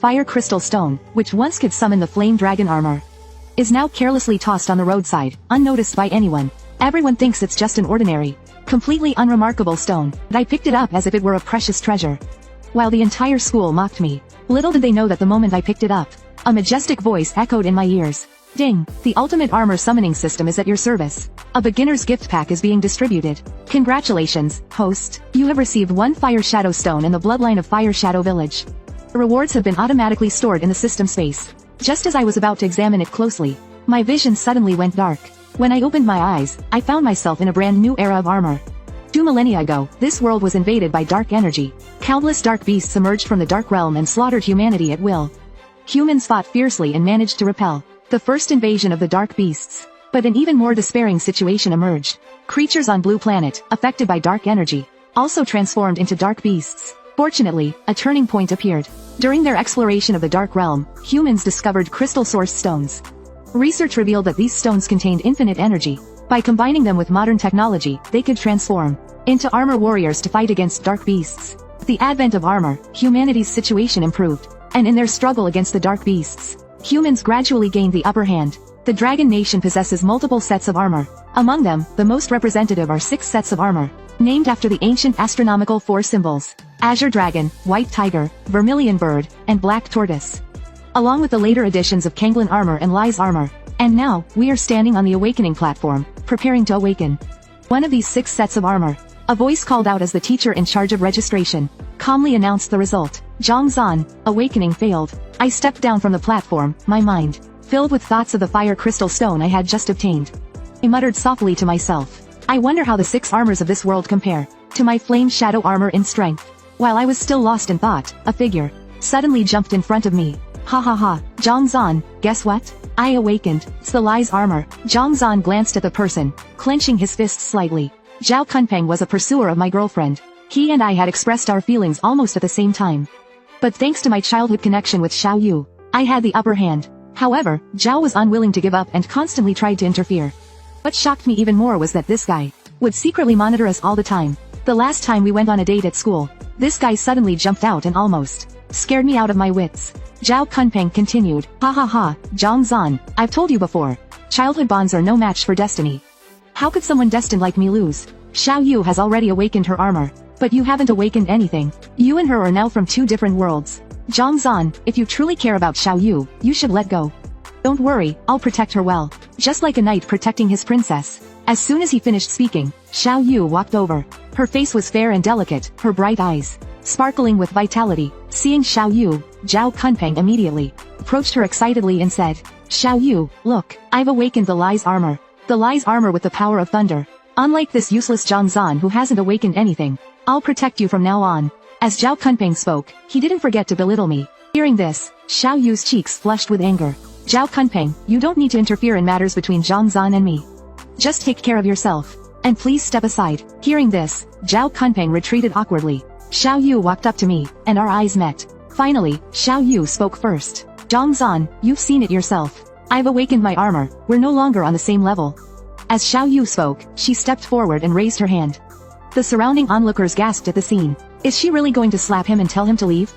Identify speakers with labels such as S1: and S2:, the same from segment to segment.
S1: fire crystal stone, which once could summon the flame dragon armor, is now carelessly tossed on the roadside, unnoticed by anyone. Everyone thinks it's just an ordinary, completely unremarkable stone, but I picked it up as if it were a precious treasure, while the entire school mocked me. Little did they know that the moment I picked it up, a majestic voice echoed in my ears. Ding! The ultimate armor summoning system is at your service. A beginner's gift pack is being distributed. Congratulations, host. You have received 1 Fire Shadow Stone in the bloodline of Fire Shadow Village. The rewards have been automatically stored in the system space. Just as I was about to examine it closely, my vision suddenly went dark. When I opened my eyes, I found myself in a brand new era of armor. 2 millennia ago, this world was invaded by dark energy. Countless dark beasts emerged from the dark realm and slaughtered humanity at will. Humans fought fiercely and managed to repel the first invasion of the dark beasts. But an even more despairing situation emerged. Creatures on Blue Planet, affected by dark energy, also transformed into dark beasts. Fortunately, a turning point appeared. During their exploration of the dark realm, humans discovered crystal source stones. Research revealed that these stones contained infinite energy. By combining them with modern technology, they could transform into armor warriors to fight against dark beasts. With the advent of armor, humanity's situation improved, and in their struggle against the dark beasts, humans gradually gained the upper hand. The Dragon Nation possesses multiple sets of armor. Among them, the most representative are 6 sets of armor, named after the ancient astronomical 4 symbols: Azure Dragon, White Tiger, Vermilion Bird, and Black Tortoise, along with the later additions of Kanglin Armor and Lies Armor. And now, we are standing on the awakening platform, preparing to awaken one of these 6 sets of armor. A voice called out as the teacher in charge of registration calmly announced the result. Zhongzhan, awakening failed. I stepped down from the platform, my mind filled with thoughts of the fire crystal stone I had just obtained. I muttered softly to myself, I wonder how the 6 armors of this world compare to my flame shadow armor in strength. While I was still lost in thought, a figure suddenly jumped in front of me. Ha ha ha, Zhongzhan, guess what? I awakened. It's the Lies armor. Zhongzhan glanced at the person, clenching his fists slightly. Zhao Kunpeng was a pursuer of my girlfriend. He and I had expressed our feelings almost at the same time. But thanks to my childhood connection with Xiao Yu, I had the upper hand. However, Zhao was unwilling to give up and constantly tried to interfere. What shocked me even more was that this guy would secretly monitor us all the time. The last time we went on a date at school, this guy suddenly jumped out and almost scared me out of my wits. Zhao Kunpeng continued, ha ha ha, Zhongzhan, I've told you before, childhood bonds are no match for destiny. How could someone destined like me lose? Xiao Yu has already awakened her armor, but you haven't awakened anything. You and her are now from 2 different worlds. Zhongzhan, if you truly care about Xiao Yu, you should let go. Don't worry, I'll protect her well. Just like a knight protecting his princess. As soon as he finished speaking, Xiao Yu walked over. Her face was fair and delicate, her bright eyes sparkling with vitality. Seeing Xiao Yu, Zhao Kunpeng immediately approached her excitedly and said, Xiao Yu, look, I've awakened the Lies armor. The Lies armor with the power of thunder. Unlike this useless Zhongzhan who hasn't awakened anything, I'll protect you from now on. As Zhao Kunpeng spoke, he didn't forget to belittle me. Hearing this, Xiao Yu's cheeks flushed with anger. Zhao Kunpeng, you don't need to interfere in matters between Zhongzhan and me. Just take care of yourself. And please step aside. Hearing this, Zhao Kunpeng retreated awkwardly. Xiao Yu walked up to me, and our eyes met. Finally, Xiao Yu spoke first. Zhongzhan, you've seen it yourself. I've awakened my armor, we're no longer on the same level. As Xiao Yu spoke, she stepped forward and raised her hand. The surrounding onlookers gasped at the scene. Is she really going to slap him and tell him to leave?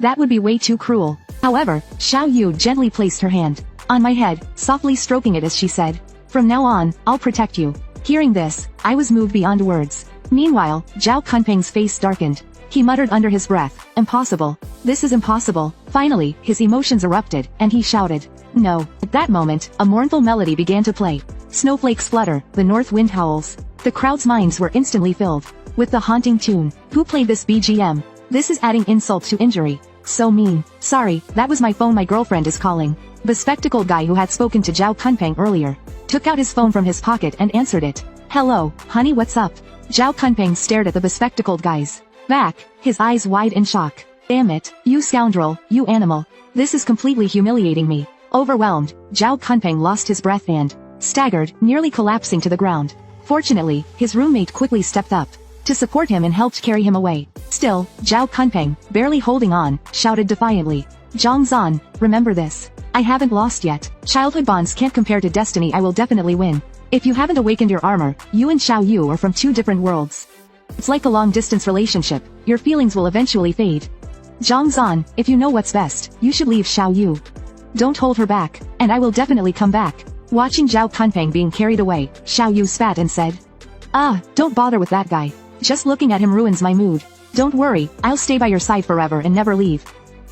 S1: That would be way too cruel. However, Xiao Yu gently placed her hand on my head, softly stroking it as she said, from now on, I'll protect you. Hearing this, I was moved beyond words. Meanwhile, Zhao Kunpeng's face darkened. He muttered under his breath, impossible. This is impossible. Finally, his emotions erupted, and he shouted, no. At that moment, a mournful melody began to play. Snowflakes flutter, the north wind howls. The crowd's minds were instantly filled with the haunting tune. Who played this BGM? This is adding insult to injury. So mean. Sorry, that was my phone, my girlfriend is calling. The spectacled guy who had spoken to Zhao Kunpeng earlier took out his phone from his pocket and answered it. Hello, honey, what's up? Zhao Kunpeng stared at the bespectacled guy's back, his eyes wide in shock. Damn it, you scoundrel, you animal. This is completely humiliating me. Overwhelmed, Zhao Kunpeng lost his breath and staggered, nearly collapsing to the ground. Fortunately, his roommate quickly stepped up to support him and helped carry him away. Still, Zhao Kunpeng, barely holding on, shouted defiantly, Zhongzhan, remember this. I haven't lost yet. Childhood bonds can't compare to destiny. I will definitely win. If you haven't awakened your armor, you and Xiao Yu are from 2 different worlds. It's like a long-distance relationship. Your feelings will eventually fade. Zhang, if you know what's best, you should leave Xiao Yu. Don't hold her back, and I will definitely come back. Watching Zhao Kunpeng being carried away, Xiao Yu spat and said, "Ah, don't bother with that guy. Just looking at him ruins my mood. Don't worry, I'll stay by your side forever and never leave."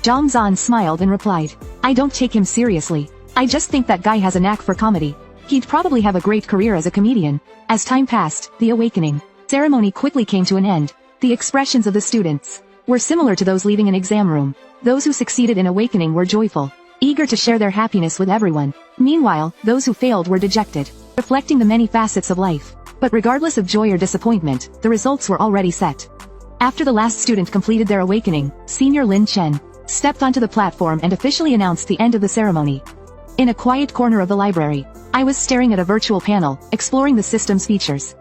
S1: Zhang smiled and replied, "I don't take him seriously. I just think that guy has a knack for comedy. He'd probably have a great career as a comedian." As time passed, the awakening ceremony quickly came to an end. The expressions of the students were similar to those leaving an exam room. Those who succeeded in awakening were joyful, eager to share their happiness with everyone. Meanwhile, those who failed were dejected, reflecting the many facets of life. But regardless of joy or disappointment, the results were already set. After the last student completed their awakening, Senior Lin Chen stepped onto the platform and officially announced the end of the ceremony. In a quiet corner of the library, I was staring at a virtual panel, exploring the system's features.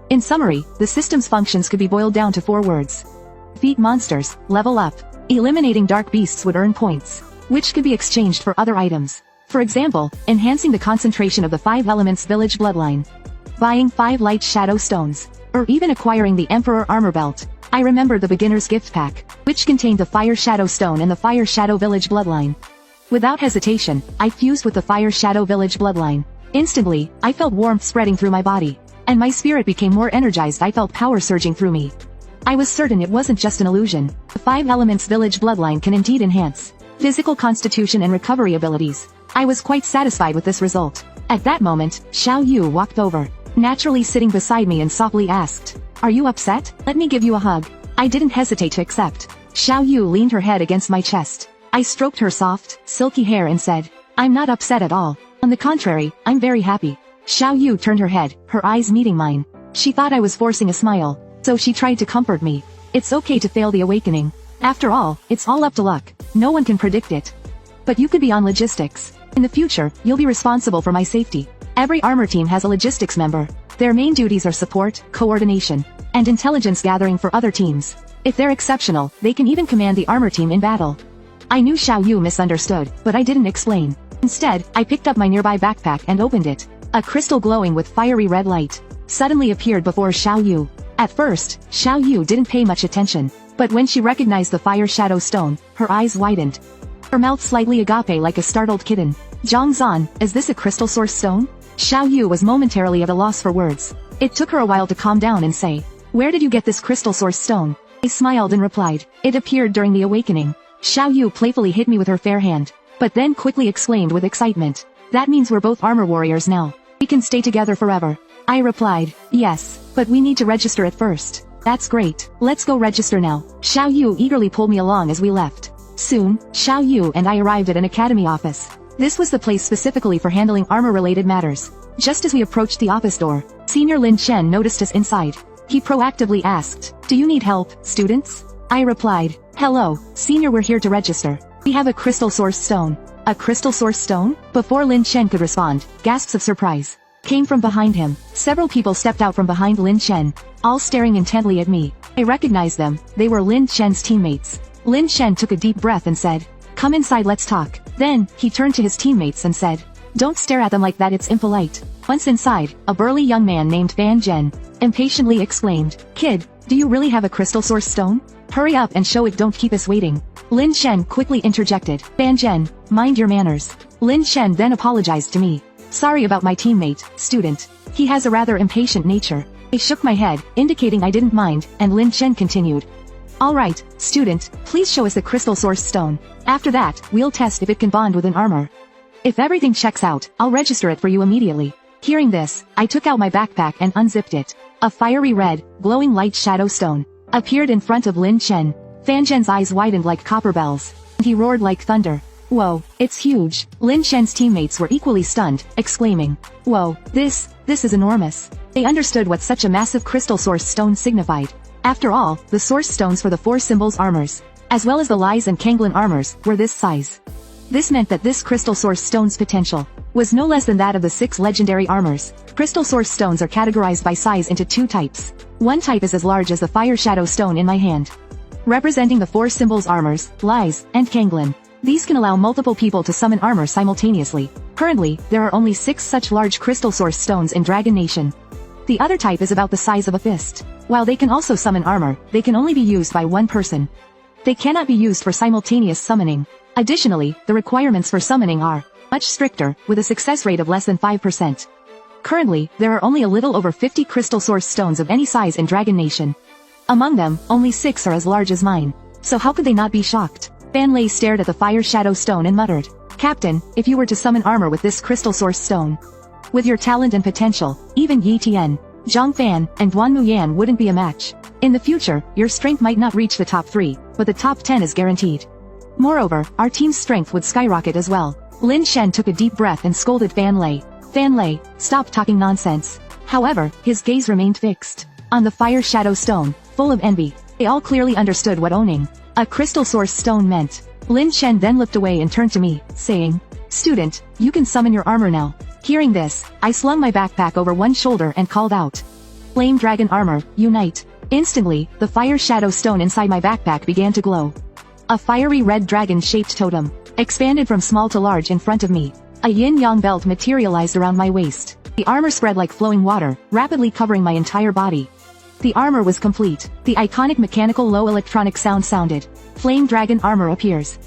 S1: In summary, the system's functions could be boiled down to 4 words. Defeat monsters, level up. Eliminating dark beasts would earn points, which could be exchanged for other items. For example, enhancing the concentration of the 5 elements village bloodline. Buying 5 light shadow stones. Or even acquiring the Emperor armor belt. I remembered the beginner's gift pack, which contained the Fire Shadow Stone and the Fire Shadow Village bloodline. Without hesitation, I fused with the Fire Shadow Village bloodline. Instantly, I felt warmth spreading through my body, and my spirit became more energized. I felt power surging through me. I was certain it wasn't just an illusion. The 5 elements village bloodline can indeed enhance physical constitution and recovery abilities. I was quite satisfied with this result. At that moment, Xiao Yu walked over, naturally sitting beside me and softly asked, "Are you upset? Let me give you a hug." I didn't hesitate to accept. Xiao Yu leaned her head against my chest. I stroked her soft, silky hair and said, "I'm not upset at all. On the contrary, I'm very happy." Xiao Yu turned her head, her eyes meeting mine. She thought I was forcing a smile, so she tried to comfort me. "It's okay to fail the awakening. After all, it's all up to luck. No one can predict it. But you could be on logistics. In the future, you'll be responsible for my safety." Every armor team has a logistics member. Their main duties are support, coordination, and intelligence gathering for other teams. If they're exceptional, they can even command the armor team in battle. I knew Xiao Yu misunderstood, but I didn't explain. Instead, I picked up my nearby backpack and opened it. A crystal glowing with fiery red light suddenly appeared before Xiao Yu. At first, Xiao Yu didn't pay much attention, but when she recognized the Fire Shadow Stone, her eyes widened. Her mouth slightly agape like a startled kitten. "Zhang, is this a crystal source stone?" Xiao Yu was momentarily at a loss for words. It took her a while to calm down and say, "Where did you get this crystal source stone?" I smiled and replied, "It appeared during the awakening." Xiao Yu playfully hit me with her fair hand, but then quickly exclaimed with excitement, "That means we're both armor warriors now. We can stay together forever." I replied, "Yes, but we need to register it first." "That's great. Let's go register now." Xiao Yu eagerly pulled me along as we left. Soon, Xiao Yu and I arrived at an academy office. This was the place specifically for handling armor-related matters. Just as we approached the office door, Senior Lin Chen noticed us inside. He proactively asked, "Do you need help, students?" I replied, "Hello, Senior, we're here to register. We have a crystal source stone." "A crystal source stone?" Before Lin Chen could respond, gasps of surprise came from behind him. Several people stepped out from behind Lin Chen, all staring intently at me. I recognized them. They were Lin Chen's teammates. Lin Chen took a deep breath and said, "Come inside, let's talk." Then, he turned to his teammates and said, "Don't stare at them like that, it's impolite." Once inside, a burly young man named Fan Zhen impatiently exclaimed, "Kid, do you really have a crystal source stone? Hurry up and show it, don't keep us waiting." Lin Chen quickly interjected, "Fan Zhen, mind your manners." Lin Chen then apologized to me. "Sorry about my teammate, student. He has a rather impatient nature." I shook my head, indicating I didn't mind, and Lin Chen continued, "Alright, student, please show us the crystal source stone. After that, we'll test if it can bond with an armor. If everything checks out, I'll register it for you immediately." Hearing this, I took out my backpack and unzipped it. A fiery red, glowing light shadow stone appeared in front of Lin Chen. Fan Zhen's eyes widened like copper bells, and he roared like thunder. "Whoa, it's huge." Lin Chen's teammates were equally stunned, exclaiming, "Whoa, this is enormous." They understood what such a massive crystal source stone signified. After all, the source stones for the 4 symbols armors, as well as the Lies and Kanglin armors, were this size. This meant that this crystal source stone's potential was no less than that of the 6 legendary armors. Crystal source stones are categorized by size into 2 types. One type is as large as the Fire Shadow Stone in my hand, representing the 4 symbols armors, Lies, and Kanglin. These can allow multiple people to summon armor simultaneously. Currently, there are only 6 such large crystal source stones in Dragon Nation. The other type is about the size of a fist. While they can also summon armor, they can only be used by one person. They cannot be used for simultaneous summoning. Additionally, the requirements for summoning are much stricter, with a success rate of less than 5%. Currently, there are only a little over 50 crystal source stones of any size in Dragon Nation. Among them, only 6 are as large as mine. So how could they not be shocked? Fan Lei stared at the fire shadow stone and muttered, "Captain, if you were to summon armor with this crystal source stone, with your talent and potential, even Yi Tian, Zhang Fan, and Guan Muyan wouldn't be a match. In the future, your strength might not reach the top 3, but the top 10 is guaranteed. Moreover, our team's strength would skyrocket as well." Lin Shen took a deep breath and scolded Fan Lei. "Fan Lei, stop talking nonsense." However, his gaze remained fixed on the fire shadow stone, full of envy. They all clearly understood what owning a crystal source stone meant. Lin Shen then looked away and turned to me, saying, "Student, you can summon your armor now." Hearing this, I slung my backpack over one shoulder and called out, "Flame Dragon Armor, unite." Instantly, the fire shadow stone inside my backpack began to glow. A fiery red dragon-shaped totem expanded from small to large in front of me. A yin-yang belt materialized around my waist. The armor spread like flowing water, rapidly covering my entire body. The armor was complete. The iconic mechanical low electronic sound sounded. Flame Dragon Armor appears.